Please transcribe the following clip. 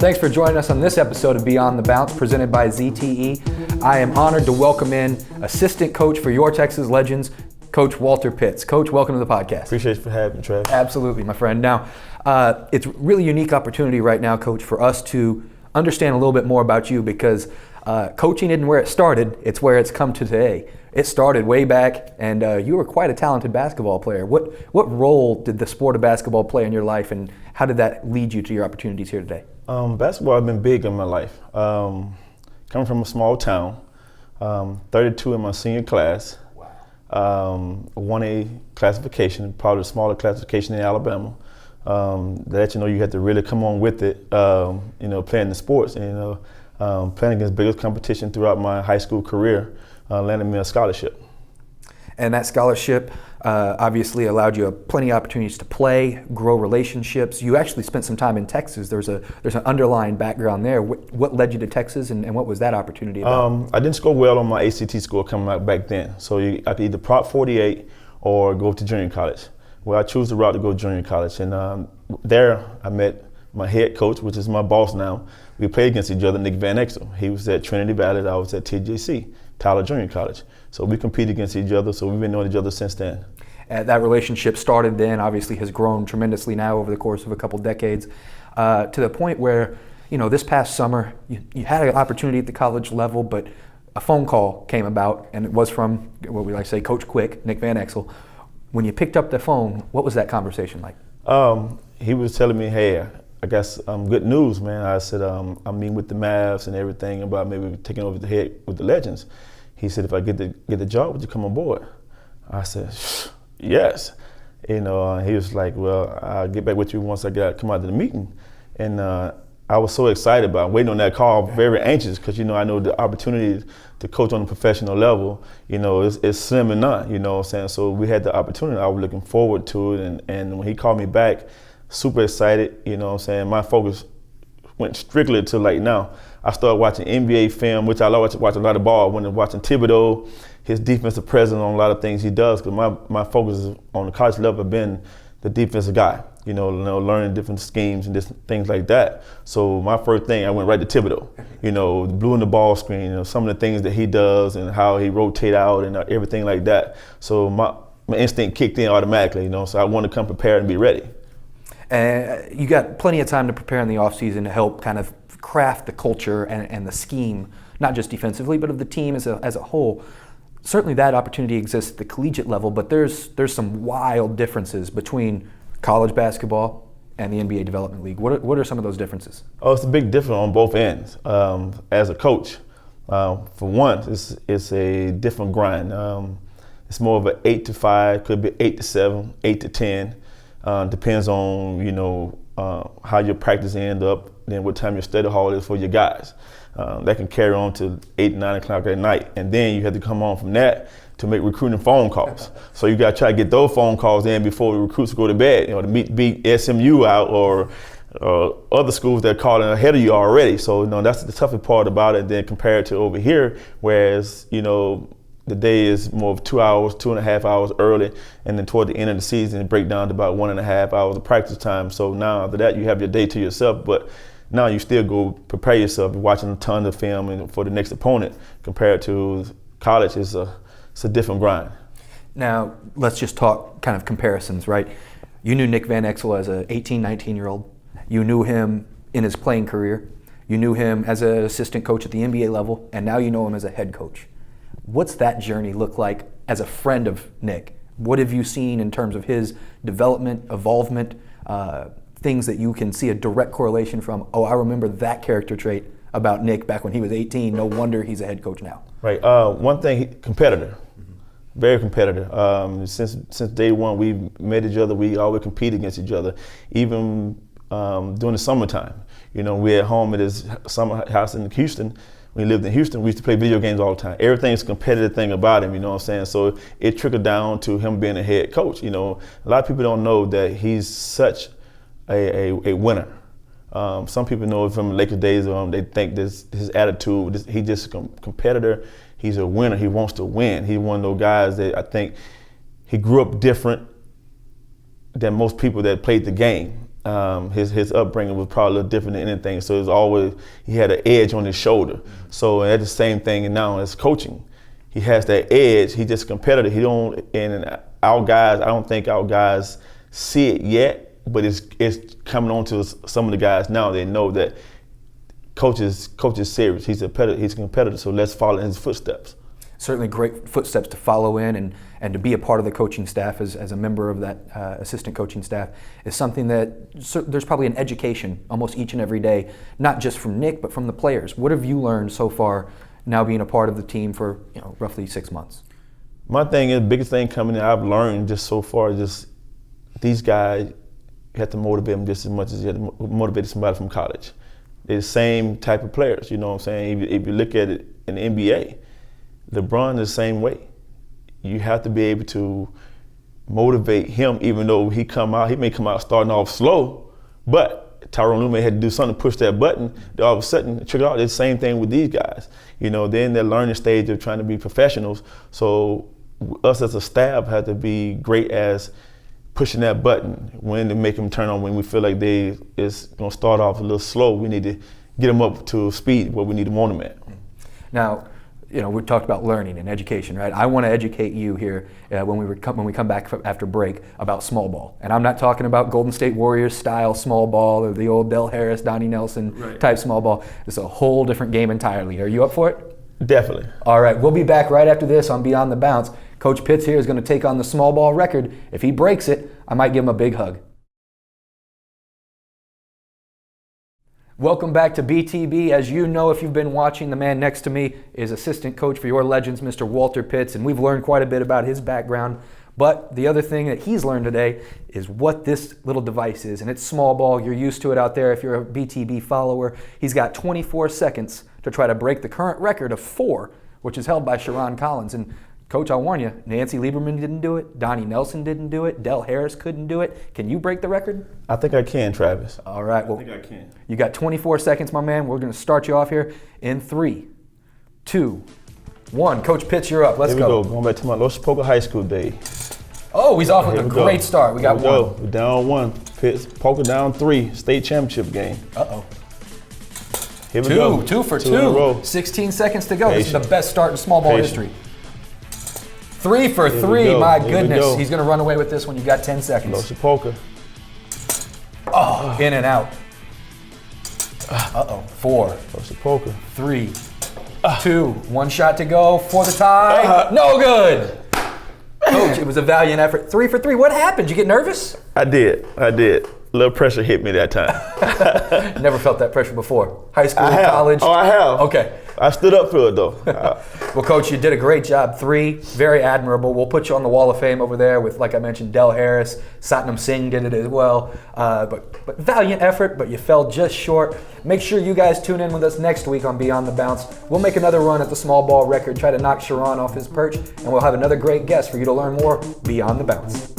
Thanks for joining us on this episode of Beyond the Bounce, presented by ZTE. I am honored to welcome in assistant coach for your Texas Legends, Coach Walter Pitts. Coach, welcome to the podcast. Appreciate you for having me, Trev. Absolutely, my friend. Now, it's a really unique opportunity right now, Coach, for us to understand a little bit more about you because coaching isn't where it started, it's where it's come to today. It started way back, and you were quite a talented basketball player. What role did the sport of basketball play in your life, and how did that lead you to your opportunities here today? Basketball has been big in my life. Coming from a small town, 32 in my senior class, 1A classification, probably the smaller classification in Alabama. That you had to really come on with it, playing the sports, and playing against the biggest competition throughout my high school career, landed me a scholarship. And that scholarship obviously allowed you plenty of opportunities to play, grow relationships. You actually spent some time in Texas. There's an underlying background there. What led you to Texas, and what was that opportunity about? I didn't score well on my ACT score coming out back then, so I could either Prop 48 or go to junior college. Well, I chose the route to go to junior college, and there I met my head coach, which is my boss now. We played against each other, Nick Van Exel. He was at Trinity Valley, I was at TJC, Tyler Junior College. So we competed against each other, so we've been knowing each other since then. That relationship started then, obviously has grown tremendously now over the course of a couple decades, to the point where, this past summer, you had an opportunity at the college level, but a phone call came about, and it was from, what we like to say, Coach Quick, Nick Van Exel. When you picked up the phone, what was that conversation like? He was telling me, hey, I got good news, man. I said, I'm meeting with the Mavs and everything about maybe taking over the head with the Legends. He said, if I get the job, would you come on board? I said, yes. He was like, well, I'll get back with you once I come out to the meeting. And I was so excited about waiting on that call, very anxious, because I know the opportunity to coach on a professional level, it's slim and none, what I'm saying? So we had the opportunity. I was looking forward to it, and when he called me back, super excited, what I'm saying? My focus went strictly to now. I started watching NBA film, which I love to watch a lot of ball. When I was watching Thibodeau, his defensive presence on a lot of things he does, because my focus on the college level have been the defensive guy, learning different schemes and different things like that. So my first thing, I went right to Thibodeau, the blue in the ball screen, some of the things that he does and how he rotate out and everything like that. So my instinct kicked in automatically, so I wanted to come prepared and be ready. You got plenty of time to prepare in the offseason to help kind of craft the culture and the scheme, not just defensively, but of the team as a whole. Certainly that opportunity exists at the collegiate level, but there's some wild differences between college basketball and the NBA Development League. What are some of those differences? Oh, it's a big difference on both ends. As a coach, for one, it's a different grind. It's more of an 8 to 5, could be 8 to 7, 8 to 10. Depends on, how your practice end up, then what time your study hall is for your guys. That can carry on to 8, 9 o'clock at night. And then you have to come on from that to make recruiting phone calls. So you got to try to get those phone calls in before the recruits go to bed, to beat SMU out or other schools that are calling ahead of you already. So, that's the toughest part about it then compared to over here, whereas, the day is more of 2 hours, 2.5 hours early, and then toward the end of the season, it breaks down to about 1.5 hours of practice time. So now after that, you have your day to yourself, but now you still go prepare yourself, watching a ton of film and for the next opponent. Compared to college, it's a different grind. Now, let's just talk kind of comparisons, right? You knew Nick Van Exel as an 18, 19-year-old. You knew him in his playing career. You knew him as an assistant coach at the NBA level, and now you know him as a head coach. What's that journey look like as a friend of Nick? What have you seen in terms of his development, evolvement, things that you can see a direct correlation from? Oh, I remember that character trait about Nick back when he was 18. No wonder he's a head coach now. Right. One thing, competitor. Very competitive. Since day one, we met each other. We always compete against each other, even during the summertime. We at home at his summer house in Houston. When he lived in Houston, we used to play video games all the time. Everything's a competitive thing about him, what I'm saying? So it trickled down to him being a head coach. A lot of people don't know that he's such a winner. Some people know from the Lakers days, they think his attitude, he's just a competitor. He's a winner. He wants to win. He's one of those guys that I think he grew up different than most people that played the game. his upbringing was probably a little different than anything. So it was always, he had an edge on his shoulder. So that's the same thing now as coaching. He has that edge. He just competitive. He don't, and our guys, I don't think our guys see it yet, but it's coming on to some of the guys now. They know that coach is serious. He's a competitor. So let's follow in his footsteps. Certainly great footsteps to follow in, and to be a part of the coaching staff as a member of that assistant coaching staff is something that there's probably an education almost each and every day, not just from Nick, but from the players. What have you learned so far now being a part of the team for roughly 6 months? My thing is, biggest thing coming in, I've learned just so far, just these guys, you have to motivate them just as much as you have to motivate somebody from college. They're the same type of players, you know what I'm saying? If you look at it in the NBA, LeBron is the same way. You have to be able to motivate him, even though he may come out starting off slow, but Tyronn Lue had to do something to push that button. All of a sudden, check it out, it's the same thing with these guys. They're in their learning stage of trying to be professionals. So us as a staff have to be great as pushing that button, when to make them turn on, when we feel like it's going to start off a little slow. We need to get them up to speed where we need to want them at. Now, we talked about learning and education, right? I want to educate you here when we come back after break about small ball. And I'm not talking about Golden State Warriors style small ball or the old Del Harris, Donnie Nelson type small ball. It's a whole different game entirely. Are you up for it? Definitely. All right, we'll be back right after this on Beyond the Bounce. Coach Pitts here is going to take on the small ball record. If he breaks it, I might give him a big hug. Welcome back to BTB. As you know, if you've been watching, the man next to me is assistant coach for your Legends, Mr. Walter Pitts, and we've learned quite a bit about his background. But the other thing that he's learned today is what this little device is, and it's small ball. You're used to it out there if you're a BTB follower. He's got 24 seconds to try to break the current record of 4, which is held by Sherron Collins. And Coach, I'll warn you, Nancy Lieberman didn't do it, Donnie Nelson didn't do it, Del Harris couldn't do it. Can you break the record? I think I can, Travis. All right. Well, I think I can. You got 24 seconds, my man. We're going to start you off here in 3, 2, 1. Coach Pitts, you're up. Let's Here we go. Going back to my Los Poca High School days. Oh, he's off with a great start. We got 1. We're down 1. Pitts, Poca down 3. State championship game. Uh-oh. Here we go. 2 for 2. In a row. 16 seconds to go. This is Patient. the best start in small ball Patient. history. 3 for Here we 3. go. My Here we goodness. go. He's going to run away with this one. You've got 10 seconds. Los Poca. Oh, in and out. Uh-oh. 4, Los Poca. 3, 2. 1 shot to go for the tie. No good. Coach, it was a valiant effort. 3 for 3. What happened? Did you get nervous? I did. A little pressure hit me that time. Never felt that pressure before. High school, I have. college. Oh, I have. Okay. I stood up for it, though. Well, Coach, you did a great job. 3, very admirable. We'll put you on the Wall of Fame over there with, like I mentioned, Del Harris. Satnam Singh did it as well. But valiant effort, but you fell just short. Make sure you guys tune in with us next week on Beyond the Bounce. We'll make another run at the small ball record, try to knock Sherron off his perch, and we'll have another great guest for you to learn more Beyond the Bounce.